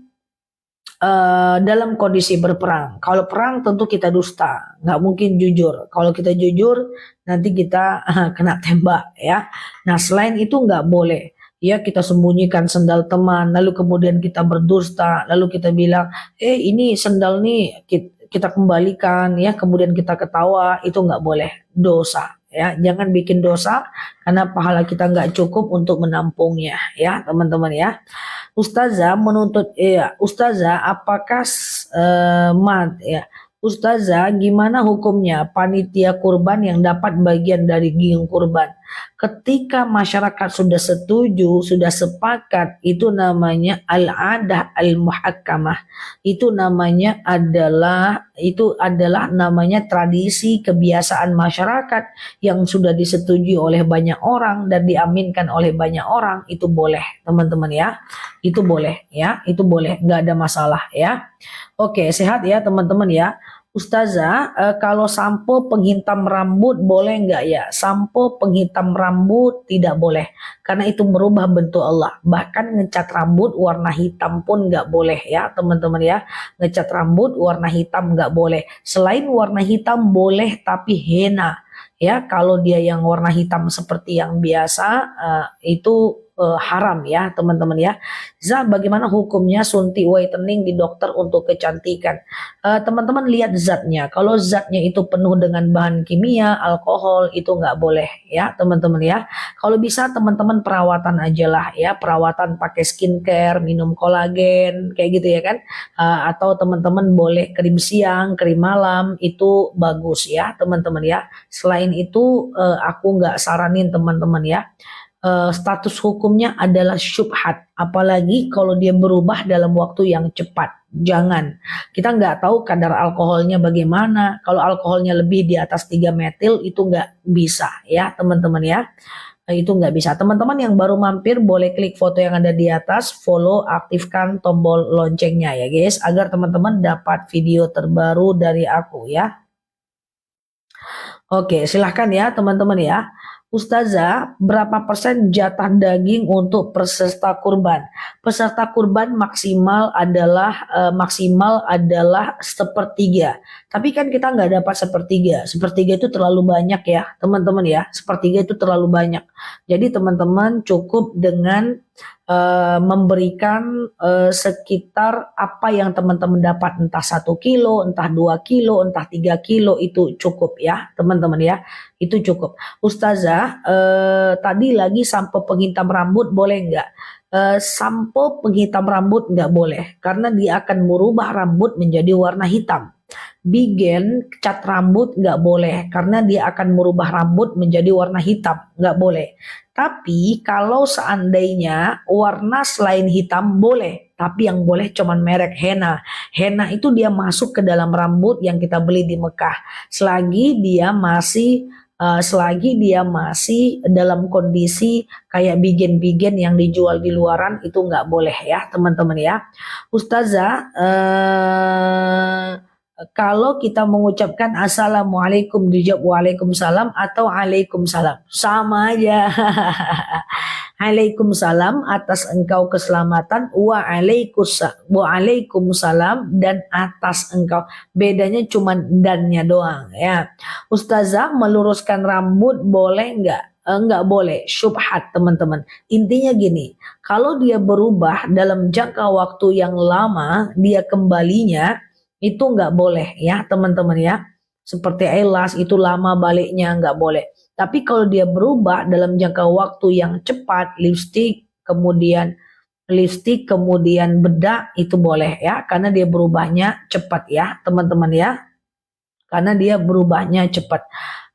dalam kondisi berperang. Kalau perang tentu kita dusta, nggak mungkin jujur. Kalau kita jujur nanti kita kena tembak ya. Nah selain itu nggak boleh. Ya kita sembunyikan sendal teman, lalu kemudian kita berdusta, lalu kita bilang, ini sendal nih kita kembalikan ya, kemudian kita ketawa, itu nggak boleh, dosa ya, jangan bikin dosa karena pahala kita nggak cukup untuk menampungnya ya teman-teman ya. Ustazah menuntut Ustazah apakah mat ya Ustazah, gimana hukumnya panitia kurban yang dapat bagian dari giung kurban? Ketika masyarakat sudah setuju, sudah sepakat, itu namanya al-adah al-muhakkamah. Itu adalah namanya tradisi kebiasaan masyarakat yang sudah disetujui oleh banyak orang dan diaminkan oleh banyak orang. Itu boleh, teman-teman ya. Itu boleh ya, itu boleh, nggak ada masalah ya. Oke, sehat ya teman-teman ya. Ustazah, kalau sampo penghitam rambut boleh nggak ya? Sampo penghitam rambut tidak boleh, karena itu merubah bentuk Allah. Bahkan ngecat rambut warna hitam pun nggak boleh ya teman-teman ya. Ngecat rambut warna hitam nggak boleh. Selain warna hitam boleh tapi henna. Ya, kalau dia yang warna hitam seperti yang biasa itu haram ya teman-teman ya. Bagaimana hukumnya suntik whitening di dokter untuk kecantikan? Teman-teman lihat zatnya. Kalau zatnya itu penuh dengan bahan kimia, alkohol, itu nggak boleh ya teman-teman ya. Kalau bisa teman-teman perawatan aja lah ya, perawatan pakai skincare, minum kolagen kayak gitu ya kan. Atau teman-teman boleh krim siang, krim malam, itu bagus ya teman-teman ya. Selain itu aku nggak saranin teman-teman ya. Status hukumnya adalah syubhat, apalagi kalau dia berubah dalam waktu yang cepat. Jangan, kita nggak tahu kadar alkoholnya bagaimana. Kalau alkoholnya lebih di atas 3 metil itu nggak bisa ya teman-teman ya. Itu nggak bisa. Teman-teman yang baru mampir boleh klik foto yang ada di atas, follow, aktifkan tombol loncengnya ya guys, agar teman-teman dapat video terbaru dari aku ya. Oke, silahkan ya teman-teman ya. Ustazah, berapa persen jatah daging untuk peserta kurban? Peserta kurban maksimal adalah sepertiga. Tapi kan kita nggak dapat sepertiga. Sepertiga itu terlalu banyak ya, teman-teman ya. Sepertiga itu terlalu banyak. Jadi teman-teman cukup dengan memberikan sekitar apa yang teman-teman dapat, entah 1 kilo, entah 2 kilo, entah 3 kilo, itu cukup ya teman-teman ya, itu cukup. Ustazah, tadi lagi sampo penghitam rambut boleh nggak? Sampo penghitam rambut nggak boleh karena dia akan merubah rambut menjadi warna hitam. Bigen cat rambut nggak boleh karena dia akan merubah rambut menjadi warna hitam, nggak boleh. Tapi kalau seandainya warna selain hitam boleh, tapi yang boleh cuman merek henna. Henna itu dia masuk ke dalam rambut yang kita beli di Mekah. Selagi dia masih dalam kondisi kayak bigen-bigen yang dijual di luaran, itu nggak boleh ya teman-teman ya. Ustazah, kalau kita mengucapkan assalamualaikum dijawab waalaikumsalam atau waalaikumsalam, sama aja. Waalaikumsalam atas engkau keselamatan, waalaikumsalam dan atas engkau. Bedanya cuma dannya doang ya. Ustazah, meluruskan rambut boleh nggak? Enggak boleh, syubhat teman-teman. Intinya gini, kalau dia berubah dalam jangka waktu yang lama, dia kembalinya itu nggak boleh ya teman-teman ya. seperti eyelas itu lama baliknya nggak boleh. Tapi kalau dia berubah dalam jangka waktu yang cepat, lipstick kemudian bedak itu boleh ya, karena dia berubahnya cepat ya teman-teman ya, karena dia berubahnya cepat.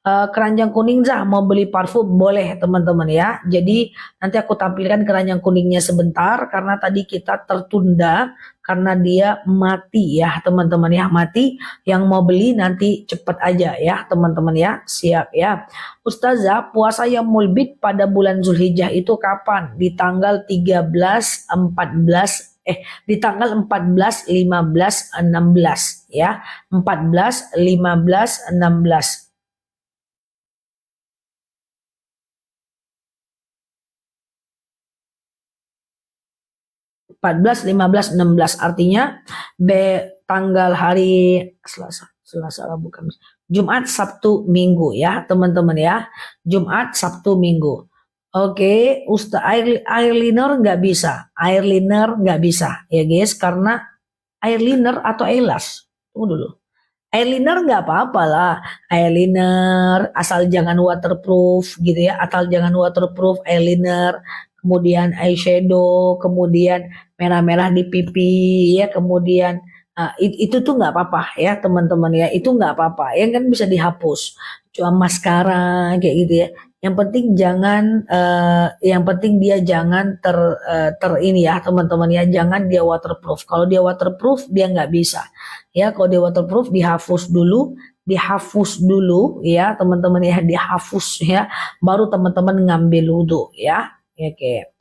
Keranjang kuning Zah mau beli parfum boleh teman-teman ya. Jadi nanti aku tampilkan keranjang kuningnya sebentar karena tadi kita tertunda karena dia mati ya teman-teman ya, mati. Yang mau beli nanti cepet aja ya teman-teman ya, siap ya. Ustazah, puasa yang mulbit pada bulan Zulhijjah itu kapan? Di tanggal 13, 14 di tanggal 14, 15, 16 ya. 14, 15, 16. 14, 15, 16 artinya tanggal hari Selasa, Rabu, Kamis, Jumat, Sabtu, Minggu ya teman-teman ya, Jumat, Sabtu, Minggu. Oke, Ustaz, eyeliner nggak bisa, ya guys, karena eyeliner atau eyelash, tunggu dulu. Eyeliner nggak apa-apa lah, eyeliner asal jangan waterproof gitu ya, asal jangan waterproof eyeliner, kemudian eyeshadow, kemudian merah-merah di pipi ya, kemudian itu tuh nggak apa-apa ya teman-teman ya, itu nggak apa-apa, yang kan bisa dihapus, cuma maskara kayak gitu ya. Yang penting dia jangan ter ini ya teman-teman ya, jangan dia waterproof. Kalau dia waterproof dia nggak bisa ya. Kalau dia waterproof dihapus dulu ya teman-teman ya, dihapus ya, baru teman-teman ngambil wudhu ya. Oke,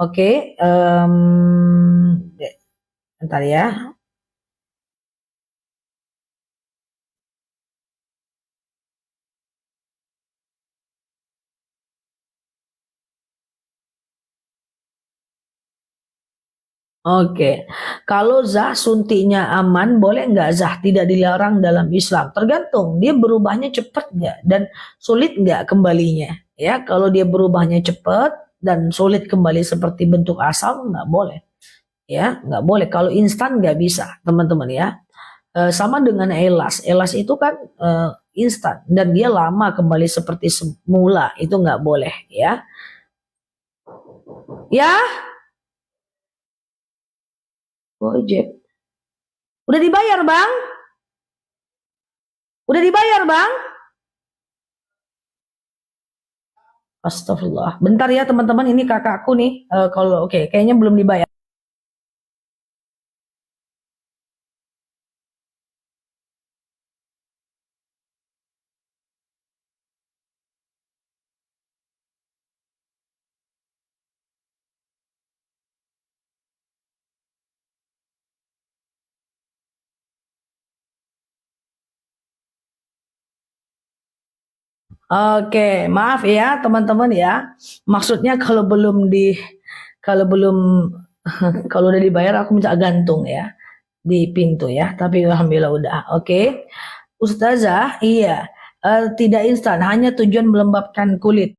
oke, bentar ya. Oke, kalau Zah suntiknya aman, boleh nggak Zah? Tidak dilarang dalam Islam. Tergantung dia berubahnya cepat nggak dan sulit nggak kembalinya. Ya, kalau dia berubahnya cepat dan sulit kembali seperti bentuk asal, nggak boleh. Ya, nggak boleh. Kalau instan nggak bisa, teman-teman ya. Sama dengan elas. Elas itu kan instan dan dia lama kembali seperti semula, itu nggak boleh ya. Ya, Gojek. Udah dibayar, Bang? Udah dibayar, Bang? Astagfirullah. Bentar ya, teman-teman. Ini kakakku nih. Kalau oke, kayaknya belum dibayar. Oke, maaf ya, teman-teman ya. Maksudnya kalau belum kalau udah dibayar aku minta gantung ya di pintu ya. Tapi alhamdulillah udah. Oke. Ustazah, iya. Tidak instan, hanya tujuan melembabkan kulit.